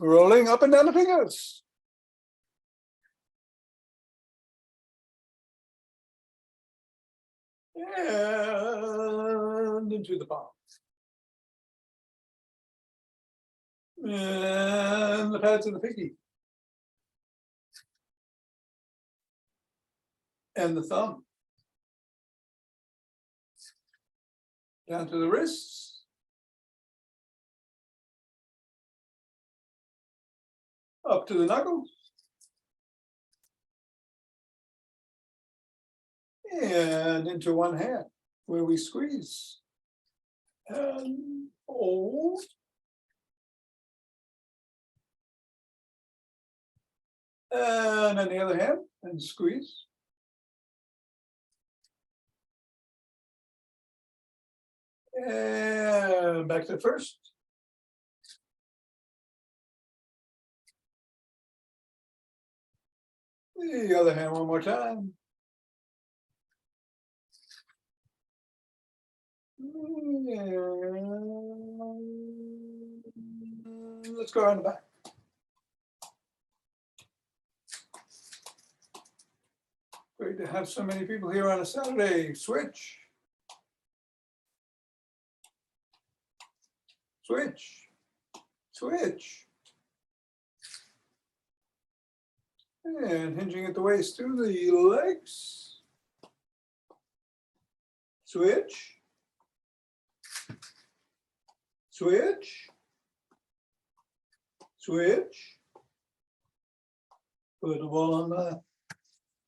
Rolling up and down the fingers. And into the palm. And the pads of the pinky. And the thumb. Down to the wrists. Up to the knuckles. And into one hand where we squeeze. And hold. And on the other hand, and squeeze. And back to the first. The other hand one more time. And let's go around the back. Great to have so many people here on a Saturday. Switch. Switch. Switch. And hinging at the waist through the legs. Switch. Switch. Switch. Put the ball on the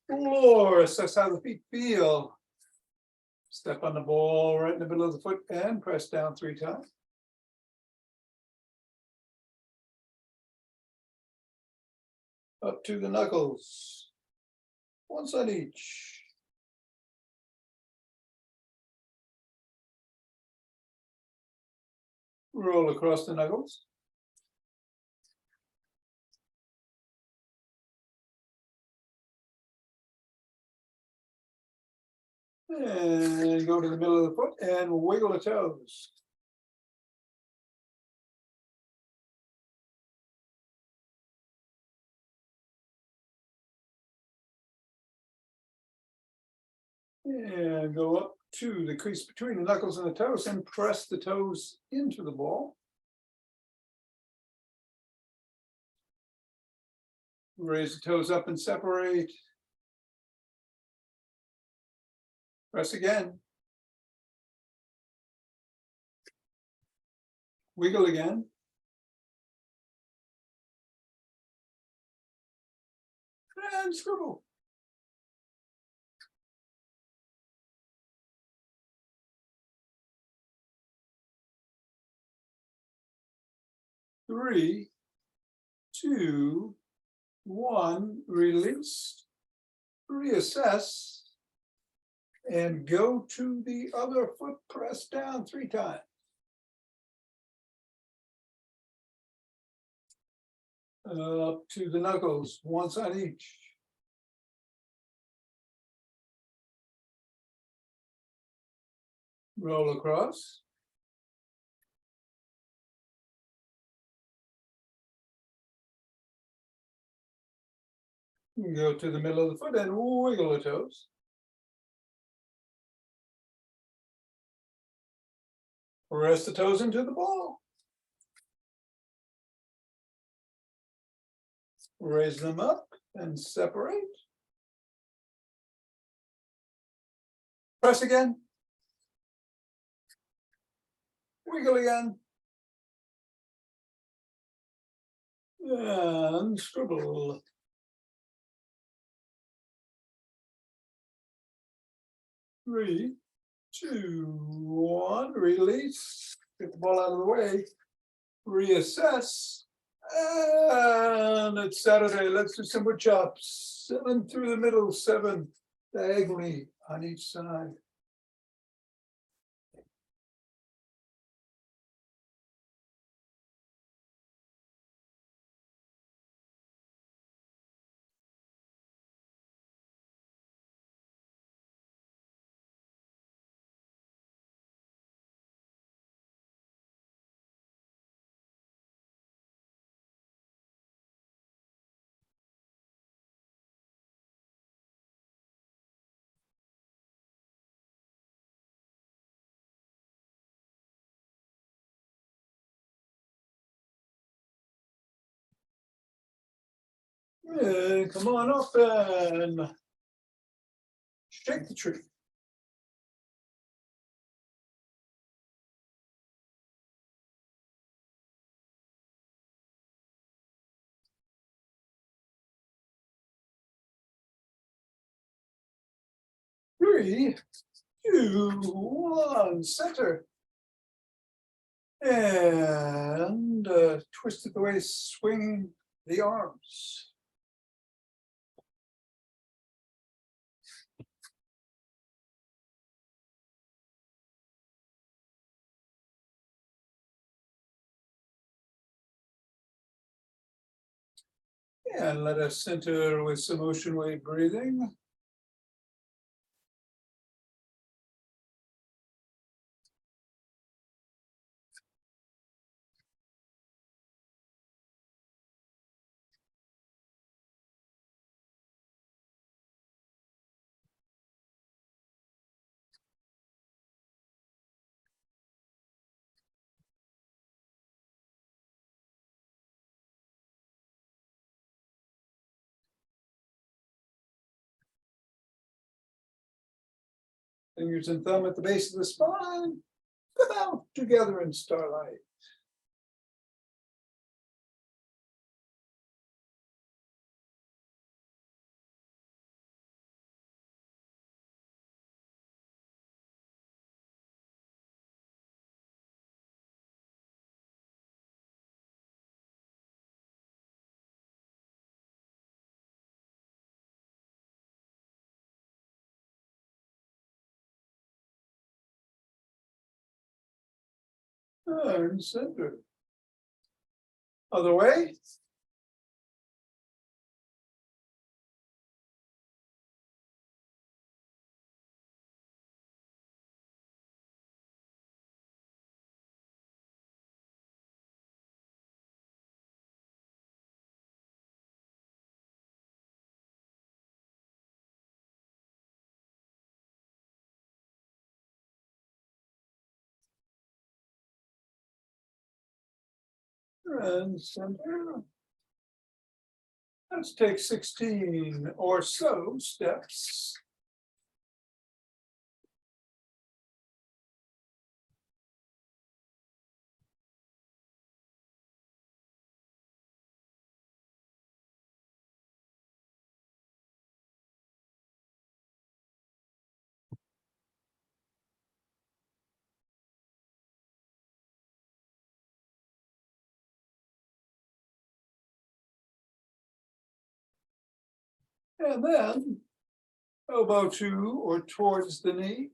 floor. Assess how the feet feel. Step on the ball right in the middle of the foot and press down 3 times. Up to the knuckles. One side each. Roll across the knuckles. And go to the middle of the foot and wiggle the toes. And go up to the crease between the knuckles and the toes and press the toes into the ball. Raise the toes up and separate. Press again. Wiggle again. And scribble. Three, two, one, release, reassess, and go to the other foot, press down 3 times. Up to the knuckles, one side each. Roll across. Go to the middle of the foot and wiggle the toes. Press the toes into the ball. Raise them up and separate. Press again. Wiggle again. And scribble. Three, two, one, release. Get the ball out of the way. Reassess. And it's Saturday. Let's do some wood chops. 7 through the middle, 7 diagonally on each side. And come on up and shake the tree. Three, two, one, center. And twist it the way, swing the arms. And let us center with some ocean wave breathing. Fingers and thumb at the base of the spine. Come out together in starlight. And center. Other way. And center. Let's take 16 or so steps. And then elbow to or towards the knee.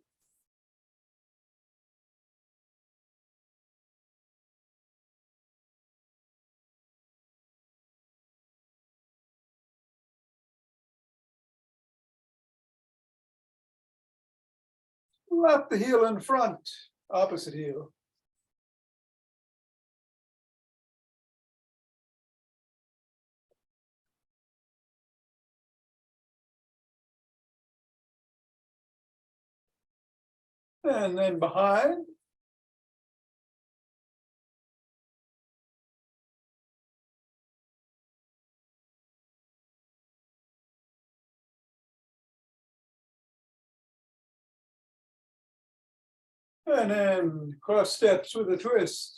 Wrap the heel in front, opposite heel. And then behind. And then cross steps with a twist.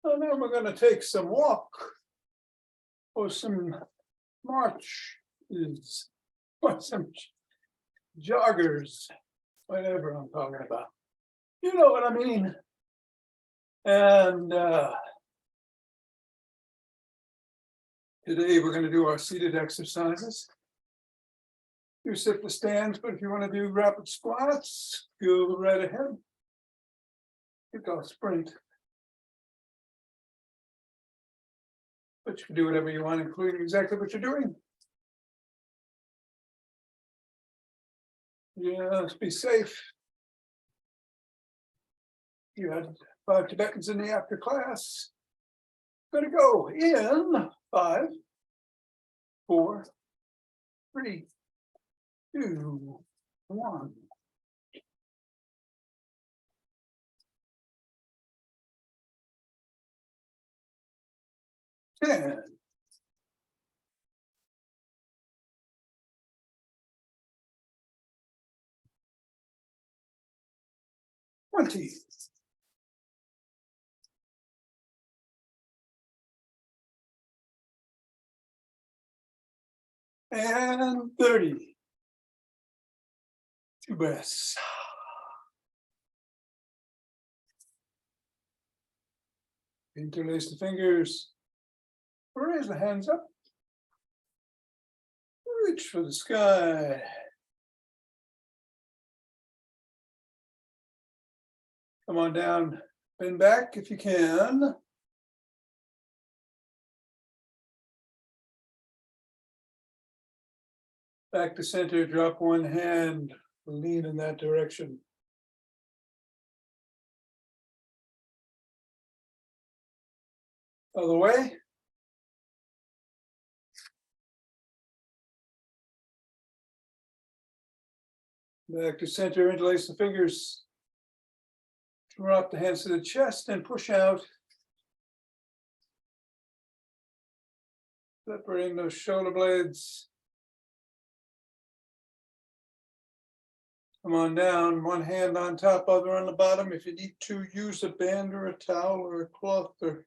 And then we're going to take some walk or some march or some joggers, whatever I'm talking about. You know what I mean? And today we're going to do our seated exercises. You sit the stands, but if you want to do rapid squats, go right ahead. Kick off sprint. But you can do whatever you want, including exactly what you're doing. Yeah, let's be safe. You had 5 Tibetans in the after class. Gonna go in 5, 4, 3, 2, 1. 10. 20. And 30. 2 breaths. Interlace the fingers. Raise the hands up. Reach for the sky. Come on down. Bend back if you can. Back to center, drop one hand, lean in that direction. Other way. Back to center, interlace the fingers. Drop the hands to the chest and push out. Separating those shoulder blades. Come on down, one hand on top, other on the bottom. If you need to, use a band or a towel or a cloth or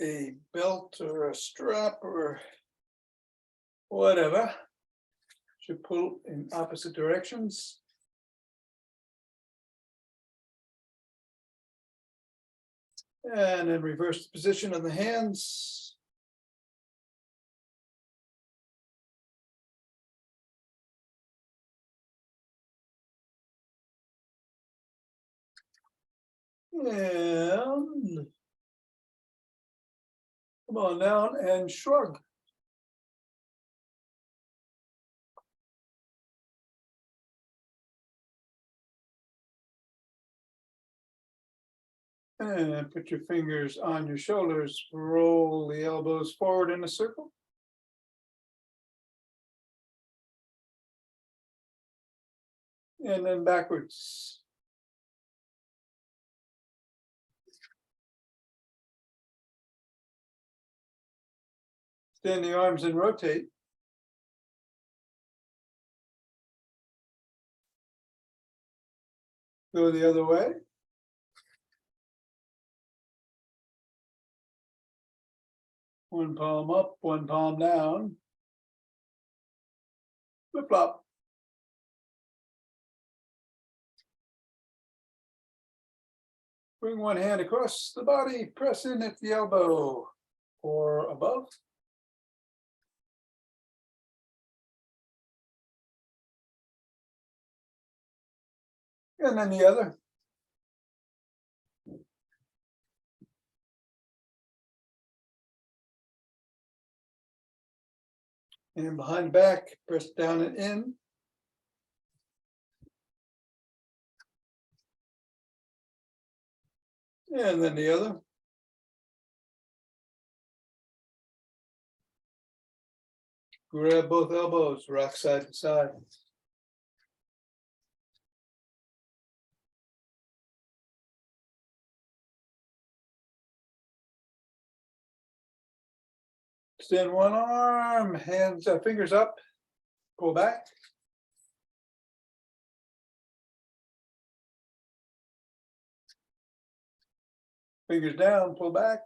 a belt or a strap or whatever. Should pull in opposite directions. And then reverse the position of the hands. And come on down and shrug. And put your fingers on your shoulders. Roll the elbows forward in a circle. And then backwards. Extend the arms and rotate. Go the other way. One palm up, one palm down. Flip flop. Bring one hand across the body, press in at the elbow or above. And then the other. And behind back, press down and in. And then the other. Grab both elbows, rock side to side. Extend one arm, hands, fingers up, pull back. Fingers down, pull back.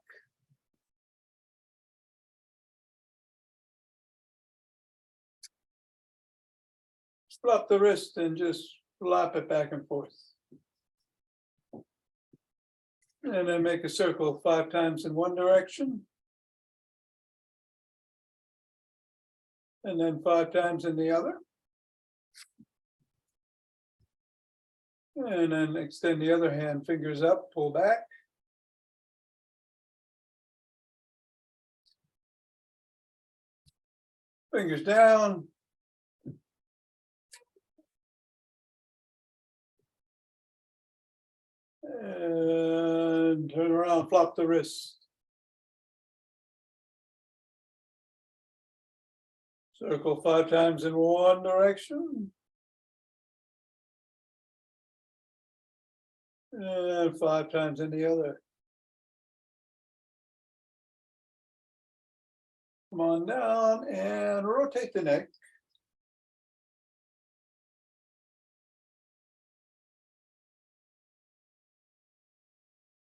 Flop the wrist and just flop it back and forth. And then make a circle 5 times in one direction. And then 5 times in the other. And then extend the other hand, fingers up, pull back. Fingers down. And turn around, flop the wrist. Circle 5 times in one direction. And 5 times in the other. Come on down and rotate the neck.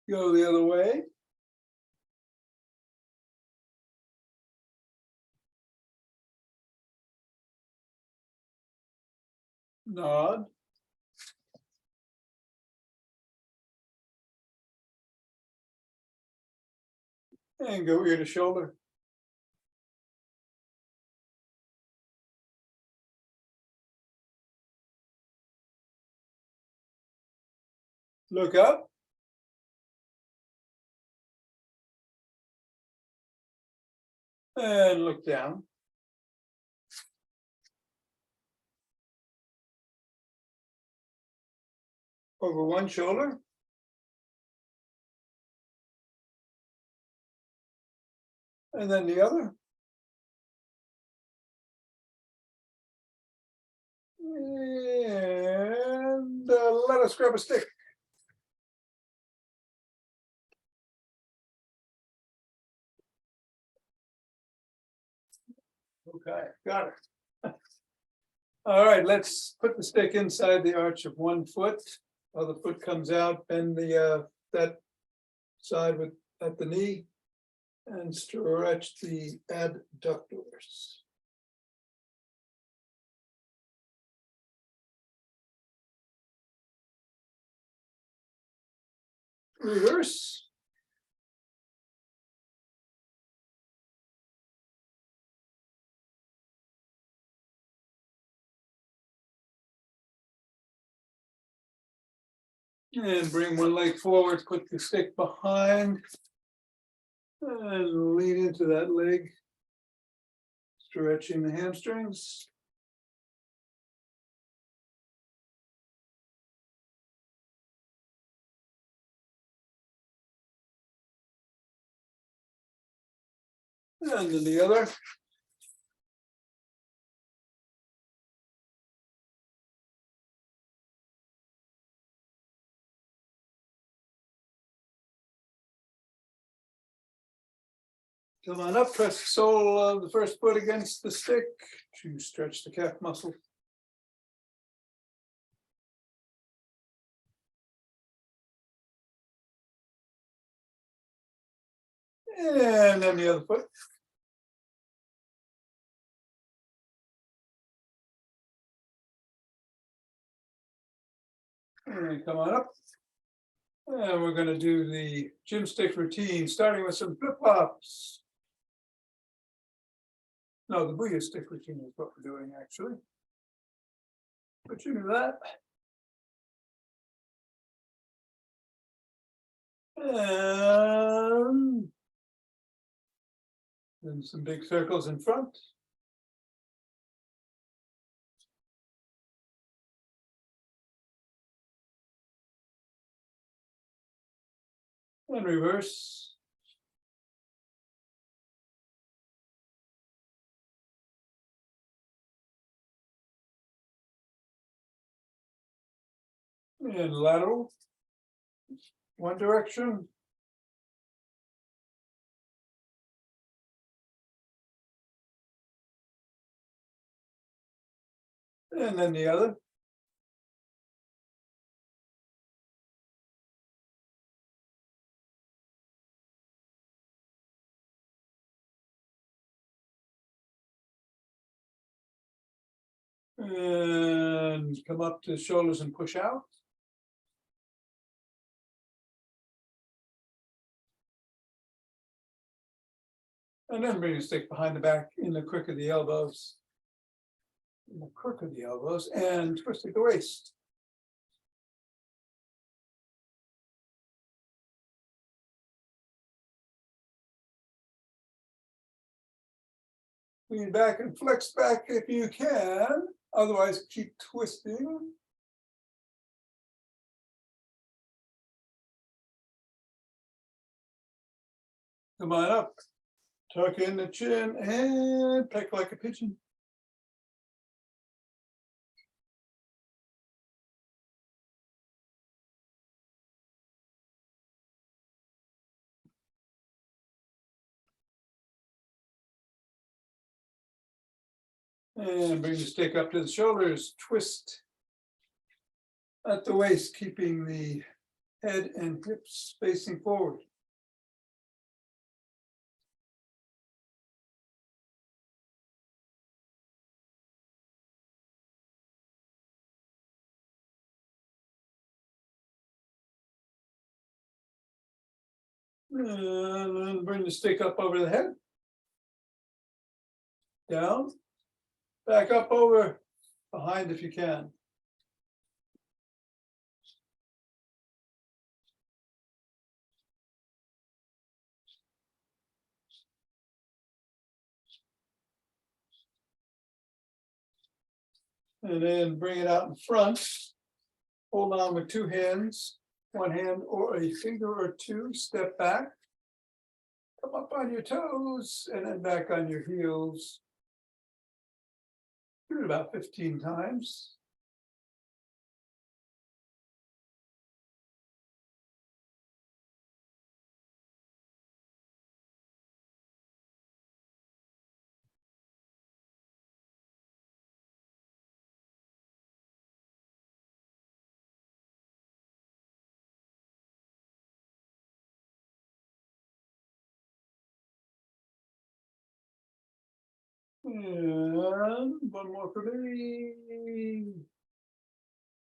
Go the other way. Nod. And go ear to shoulder. Look up. And look down. Over one shoulder. And then the other. And let us grab a stick. Okay, got it. All right, let's put the stick inside the arch of one foot. Other foot comes out, bend the that side with at the knee, and stretch the adductors. Reverse. And bring one leg forward, put the stick behind. And lean into that leg. Stretching the hamstrings. And then the other. Come on up, press the sole of the first foot against the stick to stretch the calf muscle. And then the other foot. And come on up. And we're going to do the gym stick routine, starting with some flip-flops. No, the Booyah stick routine is what we're doing, actually. But you do that. And then some big circles in front. And reverse. And lateral. One direction. And then the other. And come up to shoulders and push out. And then bring the stick behind the back in the crook of the elbows. In the crook of the elbows and twist at the waist. Lean back and flex back if you can. Otherwise, keep twisting. Come on up. Tuck in the chin and peck like a pigeon. And bring the stick up to the shoulders, twist at the waist, keeping the head and hips facing forward. And then bring the stick up over the head. Down, back up over, behind if you can. And then bring it out in front. Hold on with two hands, one hand or a finger or two, step back. Come up on your toes and then back on your heels. Do it about 15 times. And one more for me.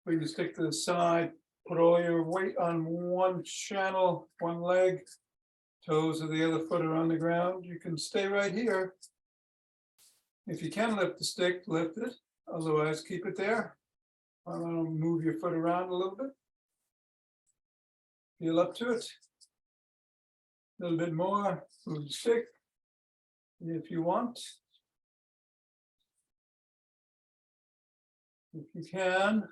Bring the stick to the side, put all your weight on one channel, one leg. Toes of the other foot are on the ground. You can stay right here. If you can lift the stick, lift it. Otherwise, keep it there. Move your foot around a little bit. Feel up to it. A little bit more. Move the stick if you want. If you can,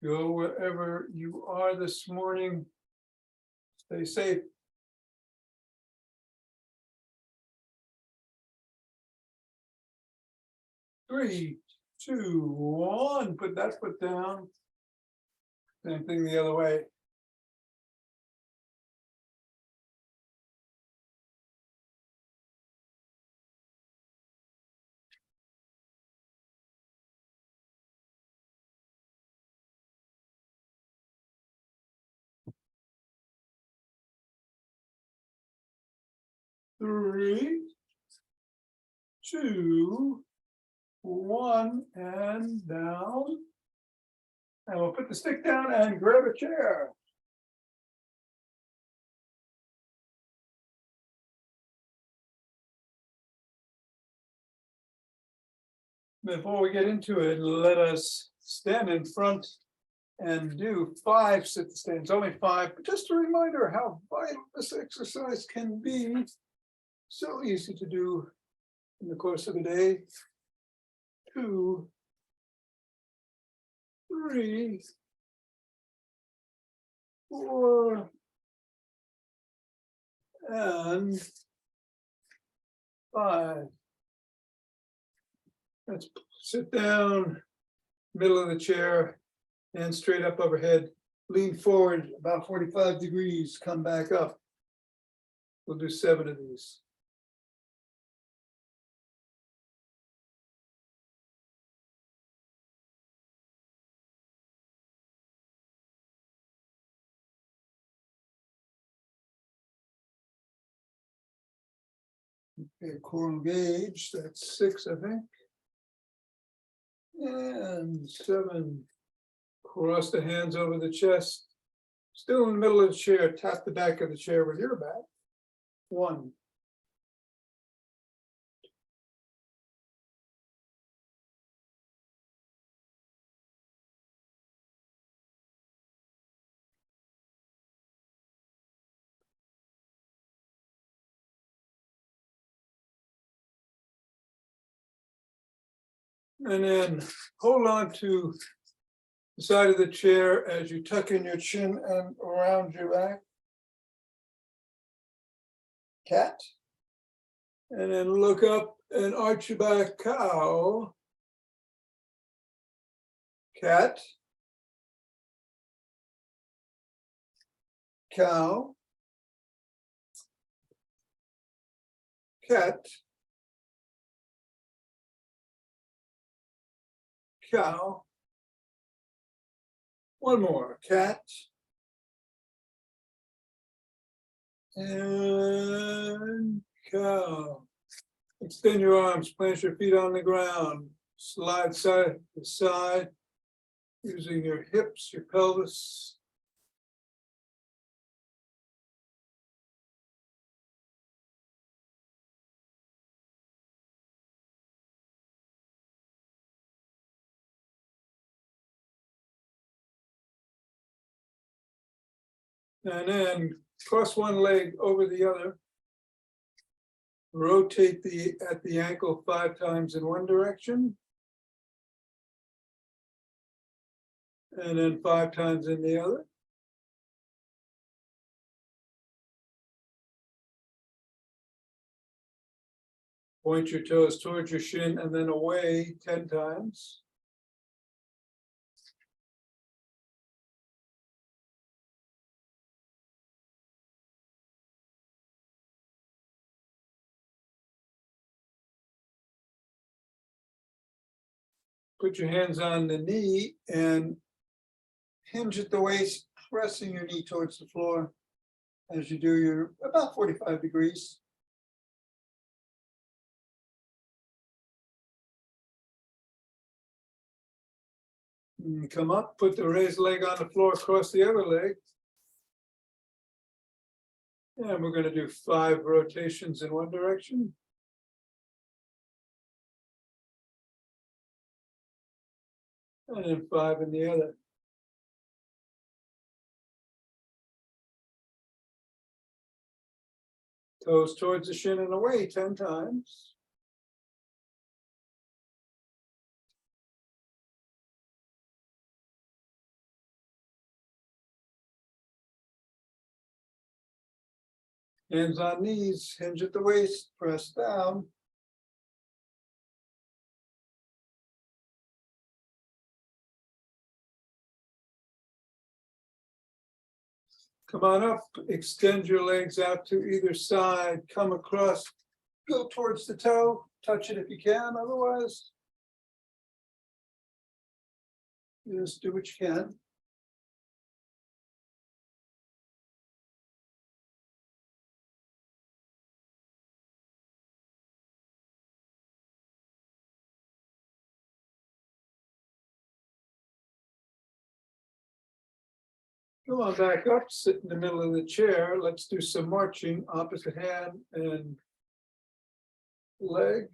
go wherever you are this morning. Stay safe. Three, two, one. Put that foot down. Same thing the other way. Three, two, one, and down. And we'll put the stick down and grab a chair. Before we get into it, let us stand in front and do 5 sit stands, only 5, but just a reminder how vital this exercise can be. So easy to do in the course of a day. 2, 3, 4, and 5. Let's sit down, middle of the chair, and straight up overhead. Lean forward about 45 degrees, come back up. We'll do 7 of these. Okay, core engaged, that's 6, I think. And 7. Cross the hands over the chest. Still in the middle of the chair, tap the back of the chair with your back. 1. And then hold on to the side of the chair as you tuck in your chin and around your back. Cat. And then look up and arch your back, cow. Cat. Cow. Cat. cow. One more, cat. And cow. Extend your arms, plant your feet on the ground. Slide side to side, using your hips, your pelvis. And then cross one leg over the other. Rotate at the ankle 5 times in one direction. And then 5 times in the other. Point your toes towards your shin and then away 10 times. Put your hands on the knee and hinge at the waist, pressing your knee towards the floor as you do your about 45 degrees. And come up, put the raised leg on the floor, cross the other leg. And we're going to do 5 rotations in one direction. And then 5 in the other. Toes towards the shin and away 10 times. Hands on knees, hinge at the waist, press down. Come on up, extend your legs out to either side, come across, go towards the toe, touch it if you can, otherwise, just do what you can. Come on back up, sit in the middle of the chair. Let's do some marching, opposite hand and leg.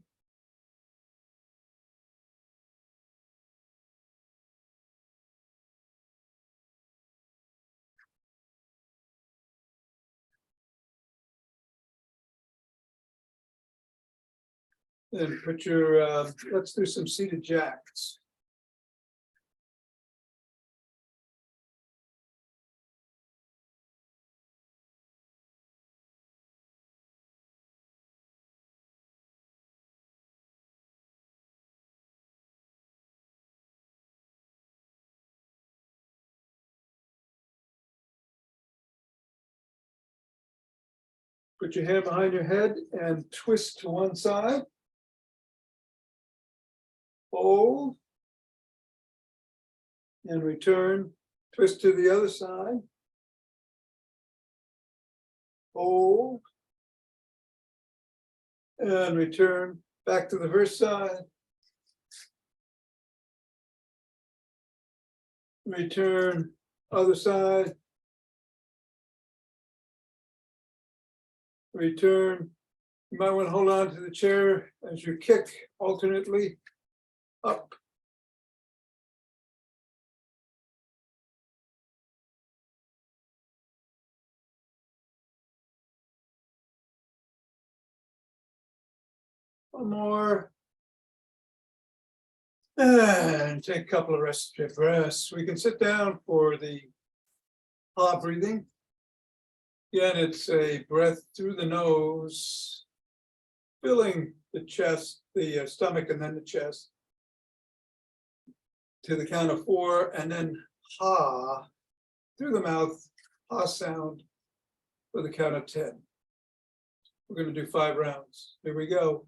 Then put your, let's do some seated jacks. Put your hand behind your head and twist to one side. Hold. And return, twist to the other side. Hold. And return back to the first side. Return, other side. Return. You might want to hold on to the chair as you kick alternately up. One more. And take a couple of respiratory breaths. We can sit down for the paw breathing. Again, it's a breath through the nose, filling the chest, the stomach, and then the chest to the count of 4, and then ha through the mouth, ha sound for the count of 10. We're going to do 5 rounds. Here we go.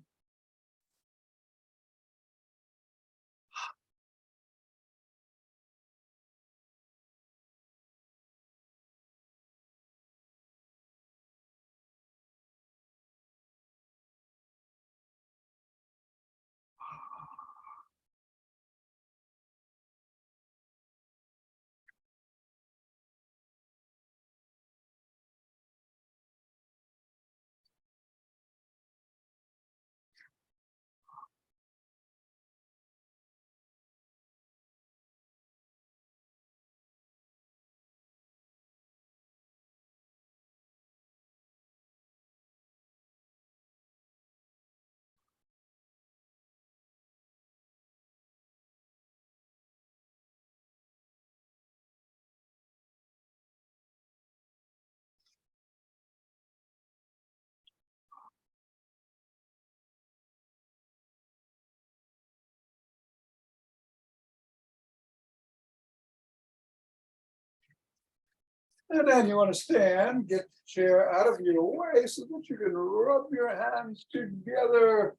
And then you want to stand, get the chair out of your way so that you can rub your hands together.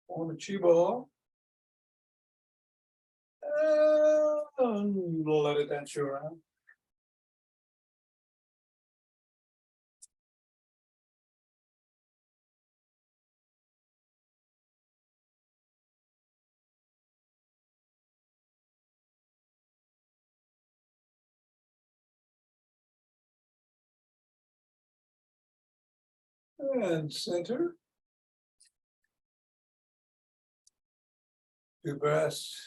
On the chi ball. And let it dance you around. And center. 2 breaths.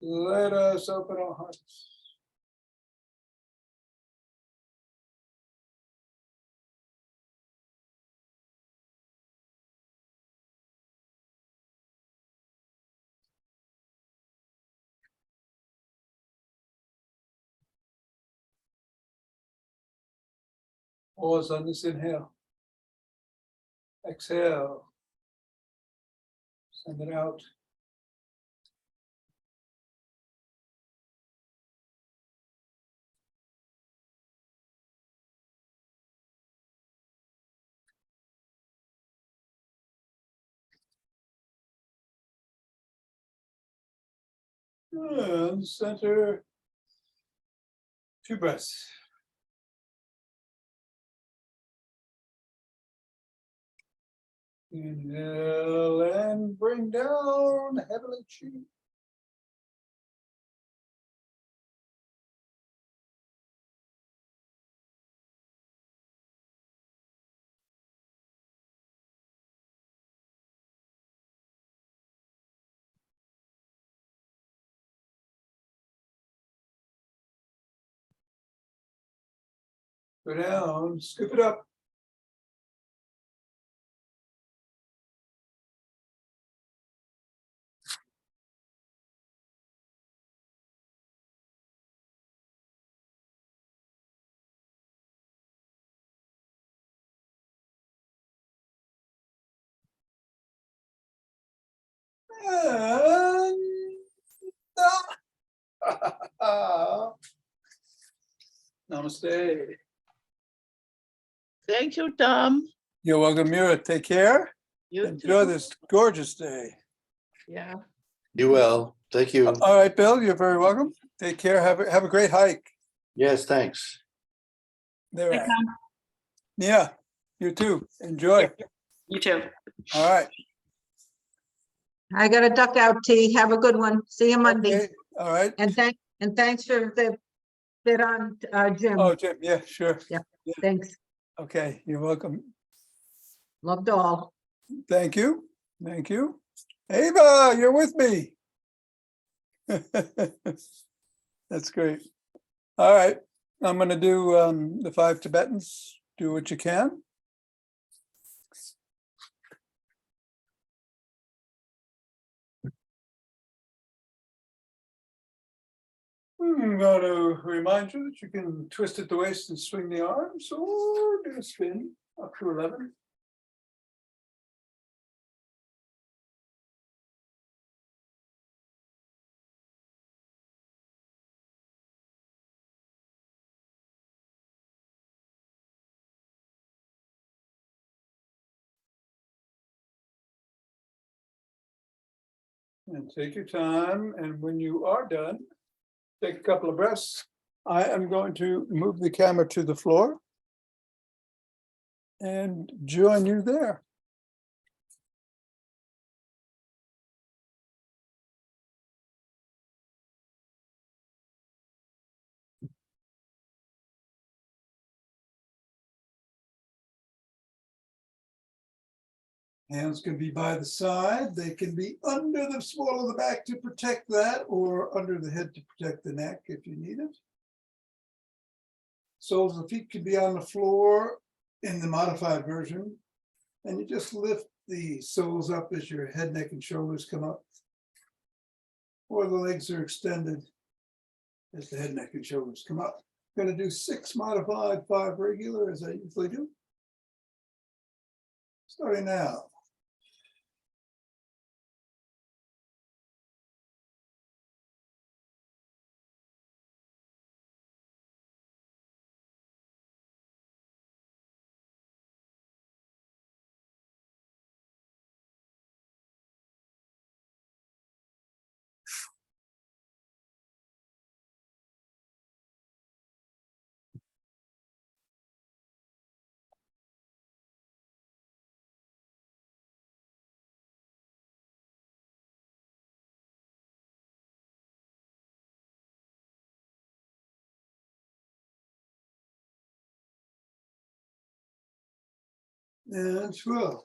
Let us open our hearts. Pause on this inhale. Exhale. Send it out. And center. 2 breaths. Inhale and bring down heavenly chi. Go down, scoop it up. And namaste. Thank you, Tom. You're welcome, Mira. Take care. You Enjoy too. this gorgeous day. Yeah. You will. Thank you. All right, Bill, you're very welcome. Take care. Have a great hike. Yes, thanks. There. Thanks, Tom. Yeah, you too. Enjoy. You too. All right. I gotta duck out, T. Have a good one. See you Monday. Okay. All right. And thanks for the bit on Jim. Oh, Jim. Yeah, sure. Thanks. Okay. You're welcome. Loved all. Thank you. Thank you. Ava, you're with me. That's great. All right. I'm going to do the 5 Tibetans. Do what you can. I'm going to remind you that you can twist at the waist and swing the arms or do a spin up to 11. And take your time, and when you are done, take a couple of breaths. I am going to move the camera to the floor and join you there. Hands can be by the side. They can be under the small of the back to protect that, or under the head to protect the neck if you need it. Soles of the feet can be on the floor in the modified version. And you just lift the soles up as your head, neck, and shoulders come up. Or the legs are extended as the head, neck, and shoulders come up. I'm going to do 6 modified, 5 regular, as I usually do. Starting now. And 12.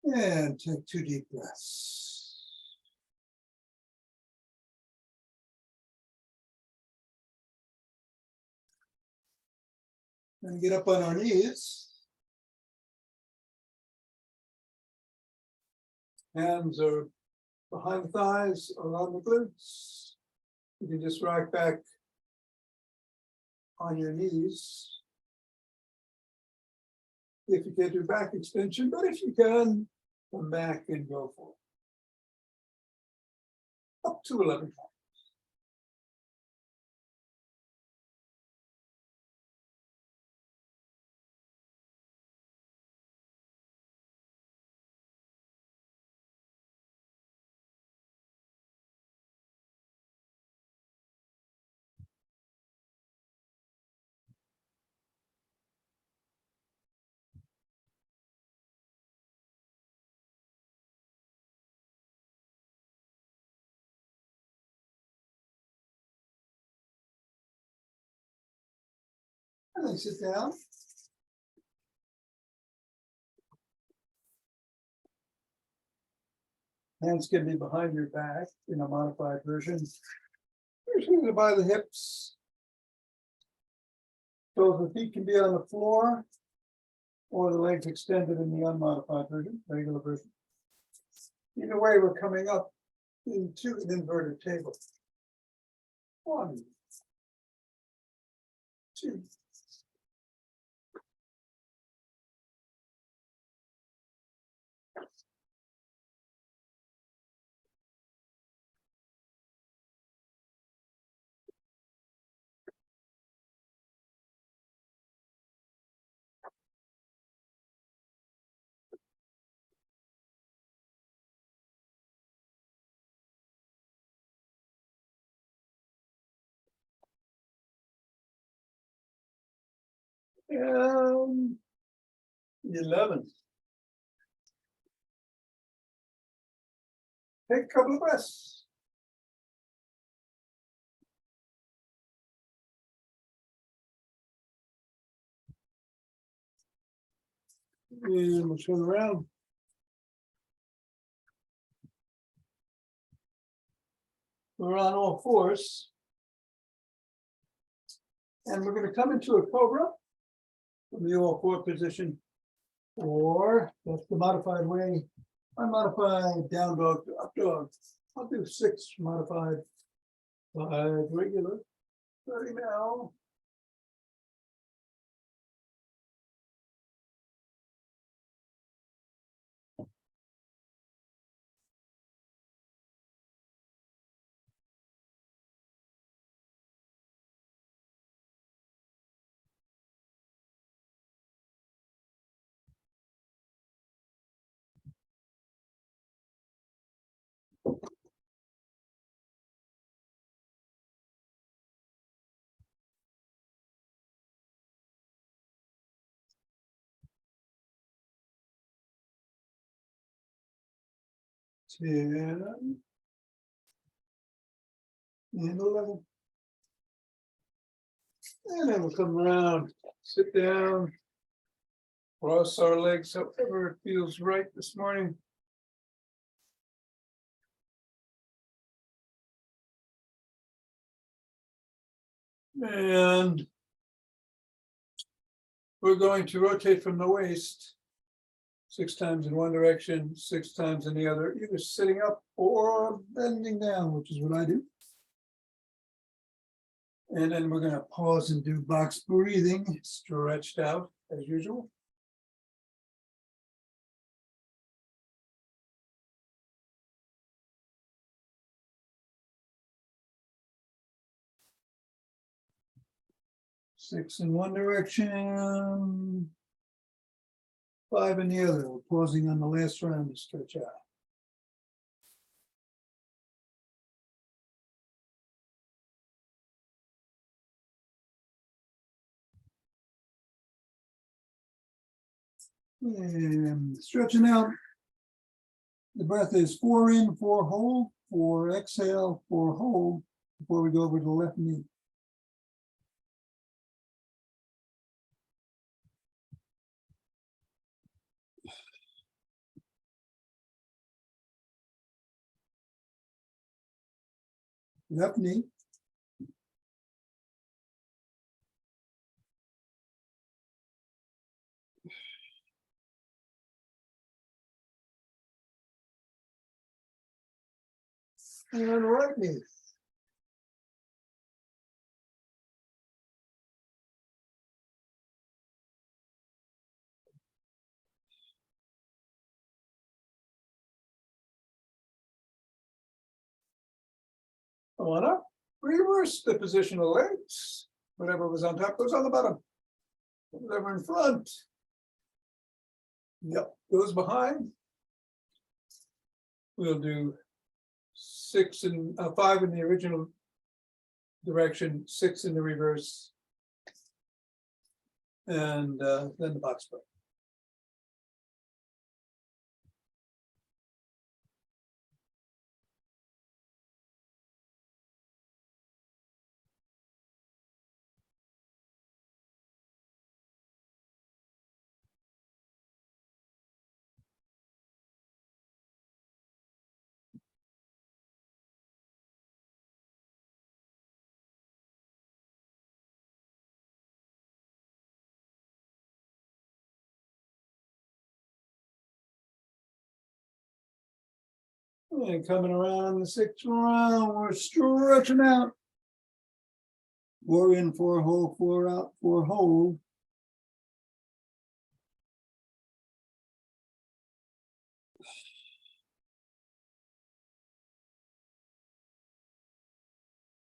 And take 2 deep breaths. And get up on our knees. Hands are behind the thighs, around the glutes. You can just rock back on your knees. If you can't do back extension, but if you can, come back and go for it. Up to 11 times. And then sit down. Hands can be behind your back in a modified version. Usually by the hips. So the feet can be on the floor or the legs extended in the unmodified version, regular version. Either way, we're coming up into an inverted table. 1, 2. And 11. Take a couple of breaths. And we'll turn around. We're on all fours. And we're going to come into a cobra from the all four position. Or that's the modified way. Unmodified down dog to up dog. I'll do 6 modified, 5 regular. 30 now. And 11. And then we'll come around, sit down, cross our legs however it feels right this morning. And we're going to rotate from the waist 6 times in one direction, 6 times in the other, either sitting up or bending down, which is what I do. And then we're going to pause and do box breathing, stretched out as usual. Six in one direction, 5 in the other. We're pausing on the last round to stretch out. And stretching out. The breath is 4 in, 4 hold, 4 exhale, 4 hold before we go over to the left knee. left knee. And right knee. Come on up, reverse the position of the legs. Whatever was on top goes on the bottom. Whatever in front. Yep, goes behind. We'll do 6 and 5 in the original direction, 6 in the reverse. And then the box break. And coming around the 6th round, we're stretching out. 4 in, 4 hold, 4 out, 4 hold.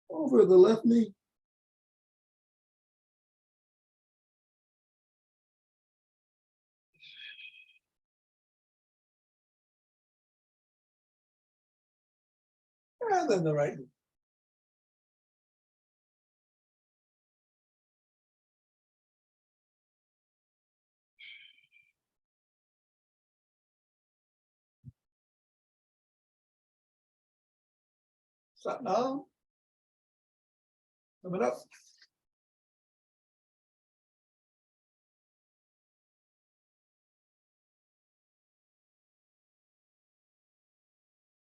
Over the left knee. And then the right knee. Stop now. Coming up.